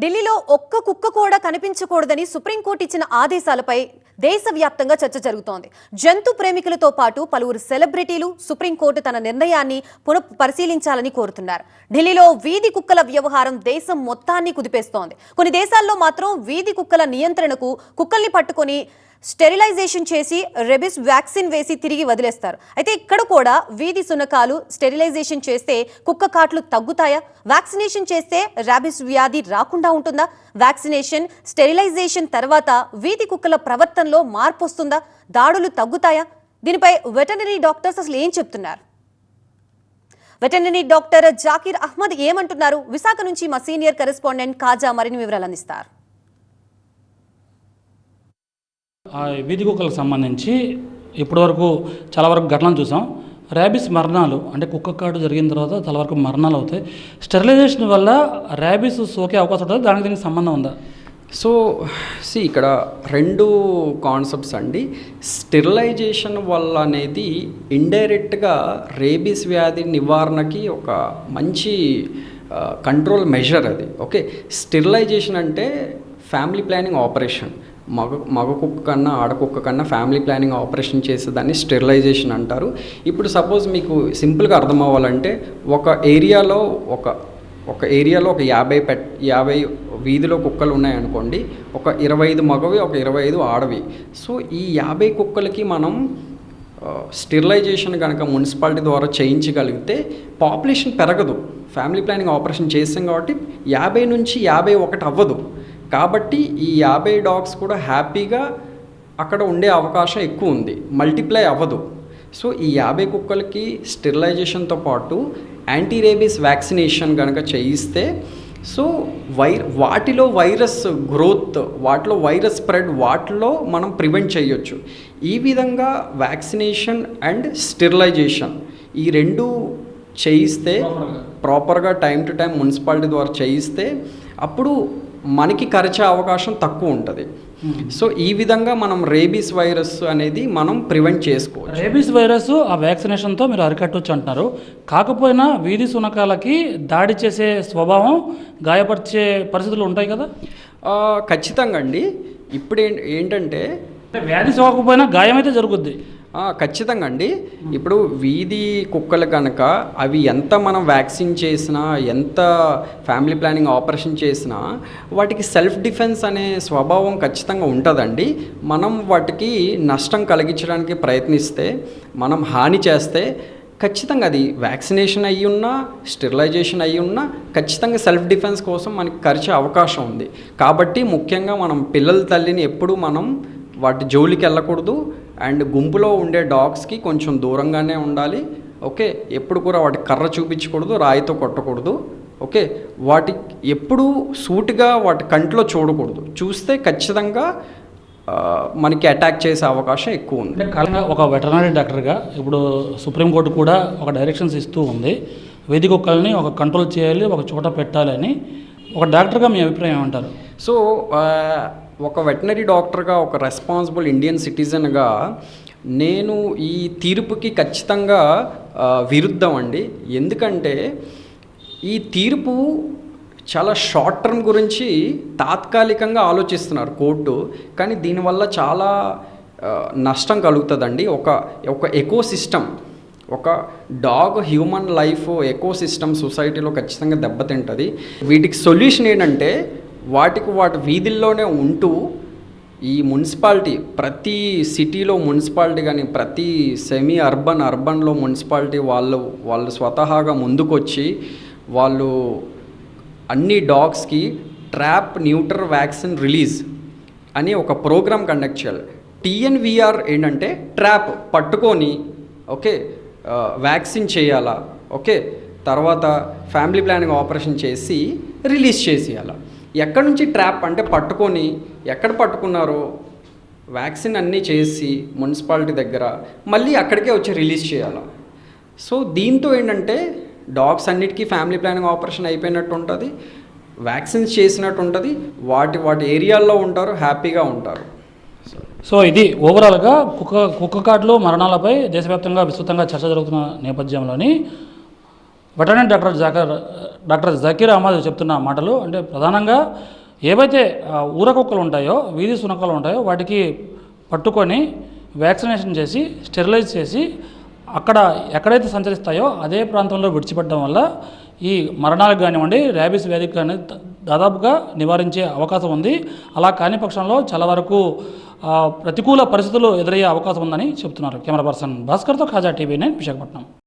ఢిల్లీలో ఒక్క కుక్క కూడా కనిపించకూడదని సుప్రీంకోర్టు ఇచ్చిన ఆదేశాలపై దేశవ్యాప్తంగా చర్చ జరుగుతోంది. జంతు ప్రేమికులతో పాటు పలువురు సెలబ్రిటీలు సుప్రీంకోర్టు తన నిర్ణయాన్ని పునఃపరిశీలించాలని కోరుతున్నారు. ఢిల్లీలో వీధి కుక్కల వ్యవహారం దేశం మొత్తాన్ని కుదిపేస్తోంది. కొన్ని దేశాల్లో మాత్రం వీధి కుక్కల నియంత్రణకు కుక్కల్ని పట్టుకొని స్టెరిలైజేషన్ చేసి రెబిస్ వ్యాక్సిన్ వేసి తిరిగి వదిలేస్తారు. అయితే ఇక్కడ కూడా వీధి సునకాలు స్టెరిలైజేషన్ చేస్తే కుక్క కాట్లు తగ్గుతాయా? వ్యాక్సినేషన్ చేస్తే ర్యాబిస్ వ్యాధి రాకుండా ఉంటుందా? వ్యాక్సినేషన్ స్టెరిలైజేషన్ తర్వాత వీధి కుక్కల ప్రవర్తనలో మార్పు వస్తుందా? దాడులు తగ్గుతాయా? దీనిపై వెటర్నరీ డాక్టర్స్ అసలు ఏం చెప్తున్నారు? వెటర్నరీ డాక్టర్ జాకీర్ అహ్మద్ ఏమంటున్నారు? విశాఖ నుంచి మా సీనియర్ కరెస్పాండెంట్ కాజా మరిన్ని వివరాలు అందిస్తారు. వీధి కుక్కలకు సంబంధించి ఇప్పటివరకు చాలా వరకు ఘటనలు చూసాం. ర్యాబిస్ మరణాలు అంటే కుక్క కాటు జరిగిన తర్వాత చాలా వరకు మరణాలు అవుతాయి. స్టెరిలైజేషన్ వల్ల ర్యాబిస్ సోకే అవకాశం ఉంటుంది. దీనికి సంబంధం ఉందా? సో ఇక్కడ రెండు కాన్సెప్ట్స్ అండి. స్టెరిలైజేషన్ వల్ల అనేది ఇండైరెక్ట్గా రేబీస్ వ్యాధి నివారణకి ఒక మంచి కంట్రోల్ మెజర్ అది. ఓకే, స్టెరిలైజేషన్ అంటే ఫ్యామిలీ ప్లానింగ్ ఆపరేషన్. మగ కుక్క కన్నా ఆడ కుక్క కన్నా ఫ్యామిలీ ప్లానింగ్ ఆపరేషన్ చేసేదాన్ని స్టెరిలైజేషన్ అంటారు. ఇప్పుడు సపోజ్ మీకు సింపుల్గా అర్థం అవ్వాలంటే ఒక ఏరియాలో ఒక 50 వీధిలో కుక్కలు ఉన్నాయనుకోండి. ఒక 25 మగవి, ఒక 25 ఆడవి. సో ఈ 50 కుక్కలకి మనం స్టెరిలైజేషన్ కనుక మున్సిపాలిటీ ద్వారా చేయించగలిగితే పాపులేషన్ పెరగదు. ఫ్యామిలీ ప్లానింగ్ ఆపరేషన్ చేస్తాం కాబట్టి 50 నుంచి 51 అవ్వదు. కాబట్టి ఈ 50 డాగ్స్ కూడా హ్యాపీగా అక్కడ ఉండే అవకాశం ఎక్కువ ఉంది, మల్టిప్లై అవ్వదు. సో ఈ 50 కుక్కలకి స్టెరిలైజేషన్తో పాటు యాంటీ రేబీస్ వ్యాక్సినేషన్ కనుక చేయిస్తే సో వాటిలో వైరస్ గ్రోత్, వాటిలో వైరస్ స్ప్రెడ్ వాటిలో మనం ప్రివెంట్ చేయొచ్చు. ఈ విధంగా వ్యాక్సినేషన్ అండ్ స్టెరిలైజేషన్ ఈ రెండు చేయిస్తే ప్రాపర్గా టైం టు టైం మున్సిపాలిటీ ద్వారా చేయిస్తే అప్పుడు మనకి ఖర్చు అవకాశం తక్కువ ఉంటుంది. సో ఈ విధంగా మనం రేబీస్ వైరస్ అనేది మనం ప్రివెంట్ చేసుకోవచ్చు. రేబీస్ వైరస్ ఆ వ్యాక్సినేషన్తో మీరు అరికట్టవచ్చు అంటున్నారు. కాకపోయినా వీధి సునకాలకి దాడి చేసే స్వభావం, గాయపరిచే పరిస్థితులు ఉంటాయి కదా? ఖచ్చితంగా అండి. ఇప్పుడు ఏంటంటే వ్యాధి సోకకపోయినా గాయం అయితే జరుగుద్ది. ఖచ్చితంగా అండి. ఇప్పుడు వీధి కుక్కలు కనుక అవి ఎంత మనం వ్యాక్సిన్ చేసినా, ఎంత ఫ్యామిలీ ప్లానింగ్ ఆపరేషన్ చేసినా వాటికి సెల్ఫ్ డిఫెన్స్ అనే స్వభావం ఖచ్చితంగా ఉంటుందండి. మనం వాటికి నష్టం కలిగించడానికి ప్రయత్నిస్తే, మనం హాని చేస్తే ఖచ్చితంగా అది వ్యాక్సినేషన్ అయ్యి ఉన్నా, స్టెరిలైజేషన్ అయ్యి ఉన్నా ఖచ్చితంగా సెల్ఫ్ డిఫెన్స్ కోసం మనకి ఖర్చు అవకాశం ఉంది. కాబట్టి ముఖ్యంగా మనం పిల్లల తల్లిని ఎప్పుడు మనం వాటి జోలికి వెళ్ళకూడదు. అండ్ గుంపులో ఉండే డాగ్స్కి కొంచెం దూరంగానే ఉండాలి. ఓకే, ఎప్పుడు కూడా వాటి కర్ర చూపించకూడదు, రాయితో కొట్టకూడదు. ఓకే, వాటి ఎప్పుడు సూటిగా వాటి కంట్లో చూడకూడదు. చూస్తే ఖచ్చితంగా మనకి అటాక్ చేసే అవకాశం ఎక్కువ ఉంది. ఒక వెటర్నరీ డాక్టర్గా ఇప్పుడు సుప్రీంకోర్టు కూడా ఒక డైరెక్షన్స్ ఇస్తూ ఉంది. వీధి కుక్కల్ని ఒక కంట్రోల్ చేయాలి, ఒక చోట పెట్టాలి అని. ఒక డాక్టర్గా మీ అభిప్రాయం ఏమంటారు? సో ఒక వెటనరీ డాక్టర్గా, ఒక రెస్పాన్సిబుల్ ఇండియన్ సిటిజన్గా నేను ఈ తీర్పుకి ఖచ్చితంగా విరుద్ధం అండి. ఎందుకంటే ఈ తీర్పు చాలా షార్ట్ టర్మ్ గురించి తాత్కాలికంగా ఆలోచిస్తున్నారు కోర్టు, కానీ దీనివల్ల చాలా నష్టం కలుగుతుందండి. ఒక ఎకోసిస్టమ్, ఒక డాగ్ హ్యూమన్ లైఫ్ ఎకోసిస్టమ్ సొసైటీలో ఖచ్చితంగా దెబ్బతింటుంది. వీటికి సొల్యూషన్ ఏంటంటే వాటి వీధుల్లోనే ఉంటూ ఈ మున్సిపాలిటీ, ప్రతి సిటీలో మున్సిపాలిటీ కానీ ప్రతి సెమీ అర్బన్లో మున్సిపాలిటీ వాళ్ళు స్వతహాగా ముందుకొచ్చి వాళ్ళు అన్ని డాగ్స్కి ట్రాప్ న్యూటర్ వ్యాక్సిన్ రిలీజ్ అని ఒక ప్రోగ్రామ్ కండక్ట్ చేయాలి. TNVR ఏంటంటే ట్రాప్ పట్టుకొని ఓకే వ్యాక్సిన్ చేయాలా, ఓకే తర్వాత ఫ్యామిలీ ప్లానింగ్ ఆపరేషన్ చేసి రిలీజ్ చేసేయాలా. ఎక్కడి నుంచి ట్రాప్ అంటే పట్టుకొని, ఎక్కడ పట్టుకున్నారో వ్యాక్సిన్ అన్నీ చేసి మున్సిపాలిటీ దగ్గర మళ్ళీ అక్కడికే వచ్చి రిలీజ్ చేయాలి. సో దీంతో ఏంటంటే డాగ్స్ అన్నిటికీ ఫ్యామిలీ ప్లానింగ్ ఆపరేషన్ అయిపోయినట్టు ఉంటుంది, వ్యాక్సిన్స్ చేసినట్టు ఉంటుంది, వాటి ఏరియాల్లో ఉంటారు, హ్యాపీగా ఉంటారు. సో ఇది ఓవరాల్గా కుక్క కాట్లు మరణాలపై దేశవ్యాప్తంగా విస్తృతంగా చర్చ జరుగుతున్న నేపథ్యంలోని వెటర్నరీ డాక్టర్ జకీర్ అహ్మద్ చెప్తున్న మాటలు అంటే ప్రధానంగా ఏవైతే ఊర కుక్కలు ఉంటాయో, వీధి సునకాలు ఉంటాయో వాటికి పట్టుకొని వ్యాక్సినేషన్ చేసి స్టెరిలైజ్ చేసి అక్కడ ఎక్కడైతే సంచరిస్తాయో అదే ప్రాంతంలో విడిచిపెట్టడం వల్ల ఈ మరణాలకు కానివ్వండి, ర్యాబీస్ వ్యాధికి కానీ దాదాపుగా నివారించే అవకాశం ఉంది. అలా కాని పక్షంలో చాలా వరకు ప్రతికూల పరిస్థితులు ఎదురయ్యే అవకాశం ఉందని చెప్తున్నారు. కెమెరా పర్సన్ భాస్కర్తో ఖాజా టీవీ 9 విశాఖపట్నం.